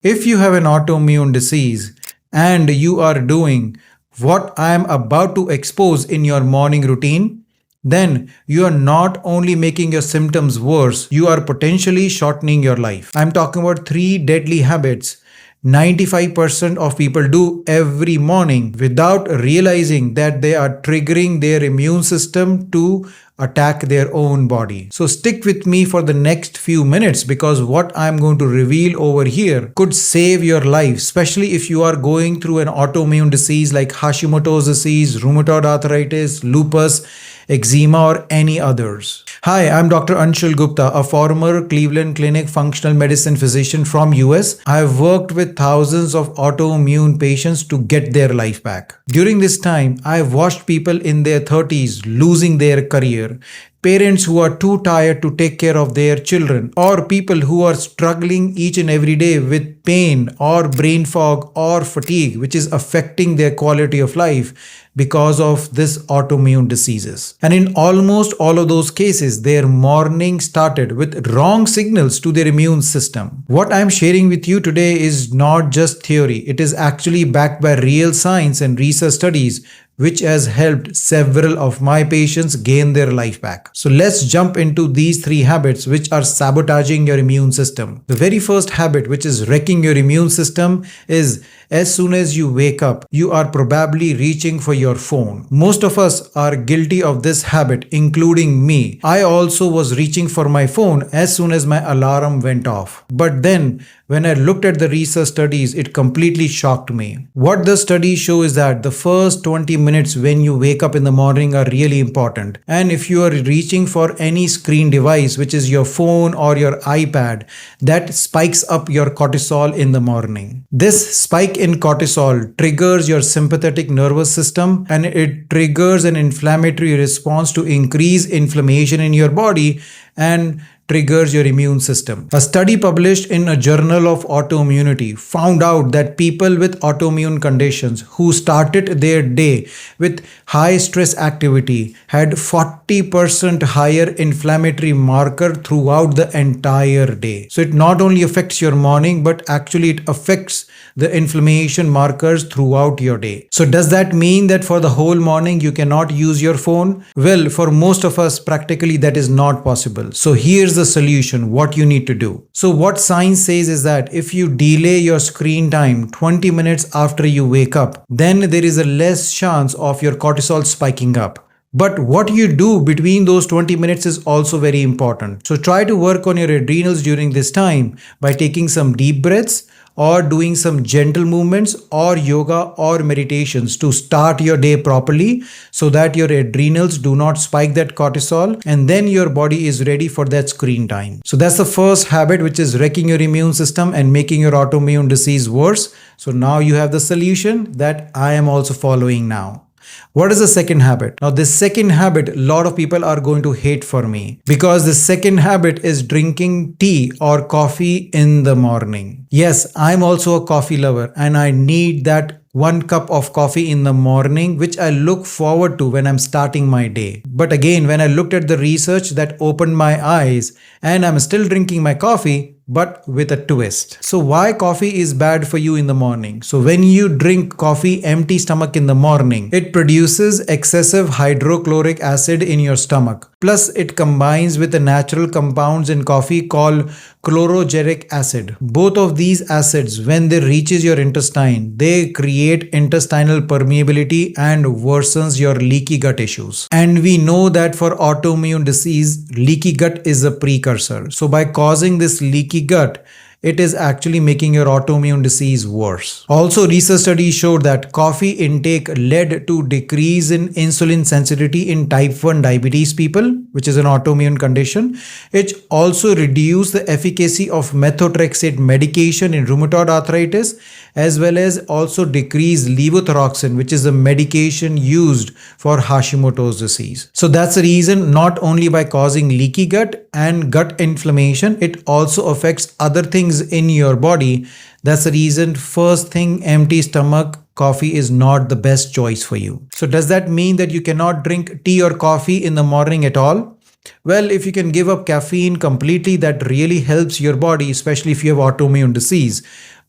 If you have an autoimmune disease and you are doing what I am about to expose in your morning routine, then you are not only making your symptoms worse, you are potentially shortening your life. I'm talking about 3 deadly habits 95% of people do every morning without realizing that they are triggering their immune system to attack their own body. So stick with me for the next few minutes because what I'm going to reveal over here could save your life, especially if you are going through an autoimmune disease like Hashimoto's disease, rheumatoid arthritis, lupus, eczema, or any others. Hi, I'm Dr. Anshul Gupta, a former Cleveland Clinic functional medicine physician from US. I have worked with thousands of autoimmune patients to get their life back. During this time, I have watched people in their 30s losing their career, parents who are too tired to take care of their children, or people who are struggling each and every day with pain or brain fog or fatigue, which is affecting their quality of life because of this autoimmune diseases. And in almost all of those cases, their morning started with wrong signals to their immune system. What I'm sharing with you today is not just theory. It is actually backed by real science and research studies, which has helped several of my patients gain their life back. So let's jump into these 3 habits which are sabotaging your immune system. The very first habit, which is wrecking your immune system, is as soon as you wake up, you are probably reaching for your phone. Most of us are guilty of this habit, including me. I also was reaching for my phone as soon as my alarm went off. But then, when I looked at the research studies, it completely shocked me. What the studies show is that the first 20 minutes when you wake up in the morning are really important. And if you are reaching for any screen device, which is your phone or your iPad, that spikes up your cortisol in the morning. This spike in cortisol triggers your sympathetic nervous system and it triggers an inflammatory response to increase inflammation in your body and triggers your immune system. A study published in a journal of autoimmunity found out that people with autoimmune conditions who started their day with high stress activity had 40% higher inflammatory marker throughout the entire day. So it not only affects your morning, but actually it affects the inflammation markers throughout your day. So does that mean that for the whole morning you cannot use your phone? Well, for most of us, practically that is not possible. So here's the solution, what you need to do. So what science says is that if you delay your screen time 20 minutes after you wake up, then there is a less chance of your cortisol spiking up. But what you do between those 20 minutes is also very important. So try to work on your adrenals during this time by taking some deep breaths or doing some gentle movements or yoga or meditations to start your day properly so that your adrenals do not spike that cortisol and then your body is ready for that screen time. So that's the first habit, which is wrecking your immune system and making your autoimmune disease worse. So now you have the solution that I am also following now. What is the second habit? Now, this second habit, a lot of people are going to hate for me because the second habit is drinking tea or coffee in the morning. Yes, I'm also a coffee lover and I need that 1 cup of coffee in the morning, which I look forward to when I'm starting my day. But again, when I looked at the research, that opened my eyes and I'm still drinking my coffee, but with a twist. So why coffee is bad for you in the morning? So when you drink coffee empty stomach in the morning, it produces excessive hydrochloric acid in your stomach. Plus it combines with the natural compounds in coffee called chlorogeric acid. Both of these acids, when they reaches your intestine, they create intestinal permeability and worsens your leaky gut issues. And we know that for autoimmune disease, leaky gut is a precursor. So by causing this leaky gut, it is actually making your autoimmune disease worse. Also, research studies showed that coffee intake led to decrease in insulin sensitivity in type 1 diabetes people, which is an autoimmune condition. It also reduced the efficacy of methotrexate medication in rheumatoid arthritis, as well as also decreased levothyroxine, which is the medication used for Hashimoto's disease. So that's the reason, not only by causing leaky gut and gut inflammation, it also affects other things in your body. That's the reason, first thing, empty stomach, coffee is not the best choice for you. So does that mean that you cannot drink tea or coffee in the morning at all? Well, if you can give up caffeine completely, that really helps your body, especially if you have autoimmune disease.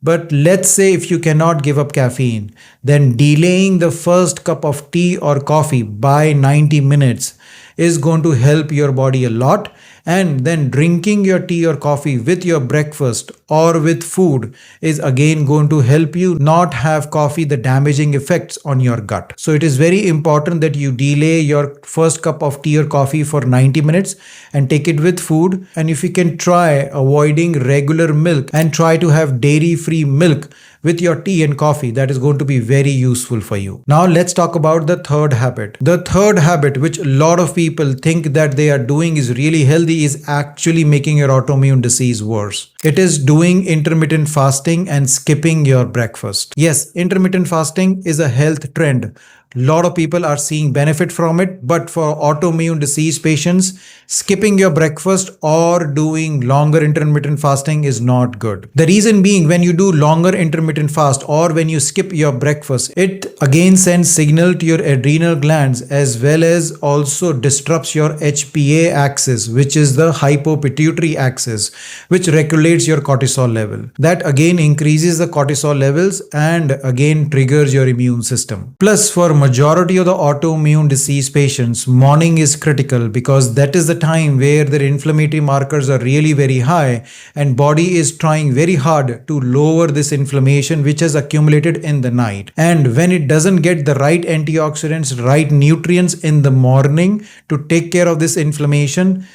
But let's say if you cannot give up caffeine, then delaying the first cup of tea or coffee by 90 minutes is going to help your body a lot. And then drinking your tea or coffee with your breakfast or with food is again going to help you not have coffee the damaging effects on your gut. So it is very important that you delay your first cup of tea or coffee for 90 minutes and take it with food. And if you can try avoiding regular milk and try to have dairy-free milk with your tea and coffee, that is going to be very useful for you. Now let's talk about the third habit. The third habit, which a lot of people think that they are doing is really healthy, is actually making your autoimmune disease worse. It is doing intermittent fasting and skipping your breakfast. Yes, intermittent fasting is a health trend. A lot of people are seeing benefit from it, but for autoimmune disease patients, skipping your breakfast or doing longer intermittent fasting is not good. The reason being, when you do longer intermittent fast or when you skip your breakfast, it again sends signal to your adrenal glands as well as also disrupts your HPA axis, which is the hypopituitary axis, which regulates your cortisol level. That again increases the cortisol levels and again triggers your immune system. Plus, for majority of the autoimmune disease patients, morning is critical because that is the time where their inflammatory markers are really very high and body is trying very hard to lower this inflammation which has accumulated in the night. And when it doesn't get the right antioxidants, right nutrients in the morning to take care of this inflammation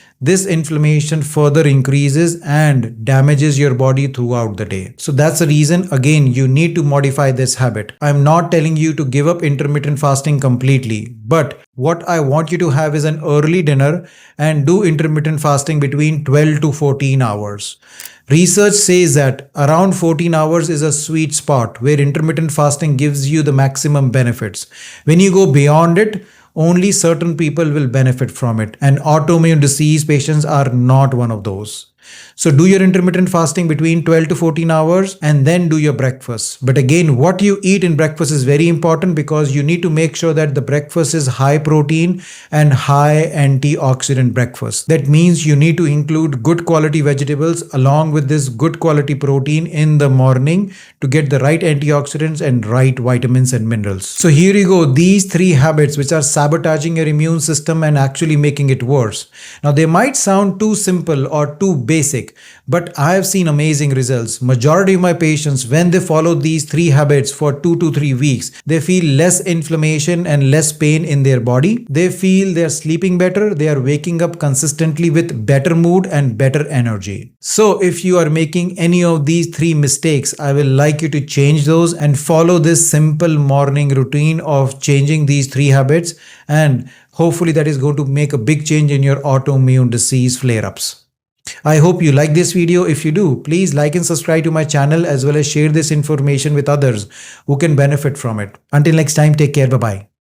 further increases and damages your body throughout the day. So that's the reason, again, you need to modify this habit. I'm not telling you to give up intermittent fasting completely, but what I want you to have is an early dinner and do intermittent fasting between 12 to 14 hours. Research says that around 14 hours is a sweet spot where intermittent fasting gives you the maximum benefits. When you go beyond it, only certain people will benefit from it, and autoimmune disease patients are not one of those. So do your intermittent fasting between 12 to 14 hours and then do your breakfast. But again, what you eat in breakfast is very important because you need to make sure that the breakfast is high protein and high antioxidant breakfast. That means you need to include good quality vegetables along with this good quality protein in the morning to get the right antioxidants and right vitamins and minerals. So here you go, these three habits which are sabotaging your immune system and actually making it worse. Now they might sound too simple or too basic, but I have seen amazing results. Majority of my patients, when they follow these three habits for 2 to 3 weeks, they feel less inflammation and less pain in their body. They feel they are sleeping better. They are waking up consistently with better mood and better energy. So if you are making any of these three mistakes, I will like you to change those and follow this simple morning routine of changing these three habits, and hopefully that is going to make a big change in your autoimmune disease flare-ups. I hope you like this video. If you do, please like and subscribe to my channel as well as share this information with others who can benefit from it. Until next time, take care. Bye-bye.